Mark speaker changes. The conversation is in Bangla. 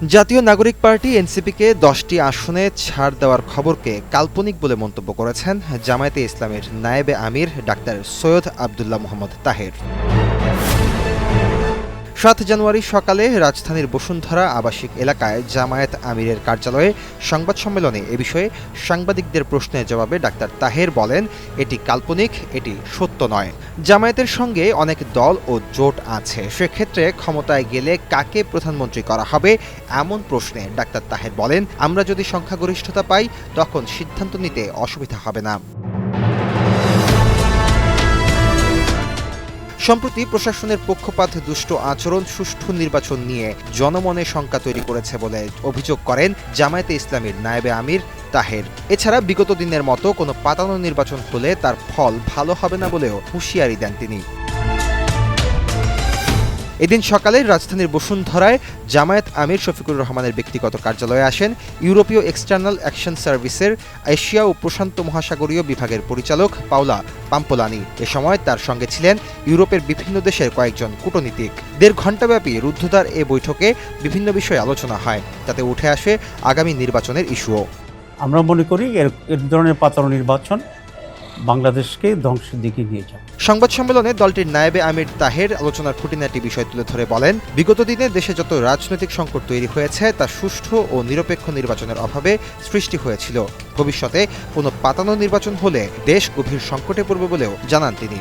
Speaker 1: জাতীয় নাগরিক পার্টি এনসিপিকে 10টি আসনে ছাড় দেওয়ার খবরকে কাল্পনিক বলে মন্তব্য করেছেন জামায়াতে ইসলামের নায়েবে আমির ডাক্তার সৈয়দ আব্দুল্লাহ মোহাম্মদ তাহের। 7 জানুয়ারি সকালে রাজধানীর বসুন্ধরা আবাসিক এলাকায় জামায়াত আমিরের কার্যালয়ে সংবাদ সম্মেলনে এ বিষয়ে সাংবাদিকদের প্রশ্নের জবাবে ডাক্তার তাহের বলেন, এটি কাল্পনিক, এটি সত্য নয়। জামায়াতের সঙ্গে অনেক দল ও জোট আছে, সেক্ষেত্রে ক্ষমতায় গেলে কাকে প্রধানমন্ত্রী করা হবে এমন প্রশ্নে ডাক্তার তাহের বলেন, আমরা যদি সংখ্যাগরিষ্ঠতা পাই তখন সিদ্ধান্ত নিতে অসুবিধা হবে না। সম্প্রতি প্রশাসনের পক্ষপাত দুষ্ট আচরণ সুষ্ঠু নির্বাচন নিয়ে জনমনে শঙ্কা তৈরি করেছে বলে অভিযোগ করেন জামায়াতে ইসলামীর নায়েবে আমির তাহের। এছাড়া বিগত দিনের মতো কোনো পাতানো নির্বাচন হলে তার ফল ভালো হবে না বলেও হুঁশিয়ারি দেন তিনি। এদিন সকালে রাজধানীর বসুন্ধরায় জামায়াত আমির শফিকুর রহমানের ব্যক্তিগত কার্যালয়ে আসেন ইউরোপীয় এক্সটার্নাল অ্যাকশন সার্ভিসের এশিয়া ও প্রশান্ত মহাসাগরীয় বিভাগের পরিচালক পাওলা পাম্পোলানি। এ সময় তার সঙ্গে ছিলেন ইউরোপের বিভিন্ন দেশের কয়েকজন কূটনীতিক। 1.5 ঘণ্টাব্যাপী রুদ্ধদ্বার এ বৈঠকে বিভিন্ন বিষয়ে আলোচনা হয়, তাতে উঠে আসে আগামী নির্বাচনের ইস্যুও।
Speaker 2: আমরা মনে করি এর ধরনের পাতানো নির্বাচন বাংলাদেশকে ধ্বংসের দিকে নিয়ে যাবে।
Speaker 1: সংবাদ সম্মেলনে দলটির নায়েবে আমির তাহের আলোচনার খুঁটিনাটি বিষয় তুলে ধরে বলেন, বিগত দিনে দেশে যত রাজনৈতিক সংকট তৈরি হয়েছে তা সুষ্ঠু ও নিরপেক্ষ নির্বাচনের অভাবে সৃষ্টি হয়েছিল। ভবিষ্যতে কোনো পাতানো নির্বাচন হলে দেশ গভীর সংকটে পড়বে বলেও জানান তিনি।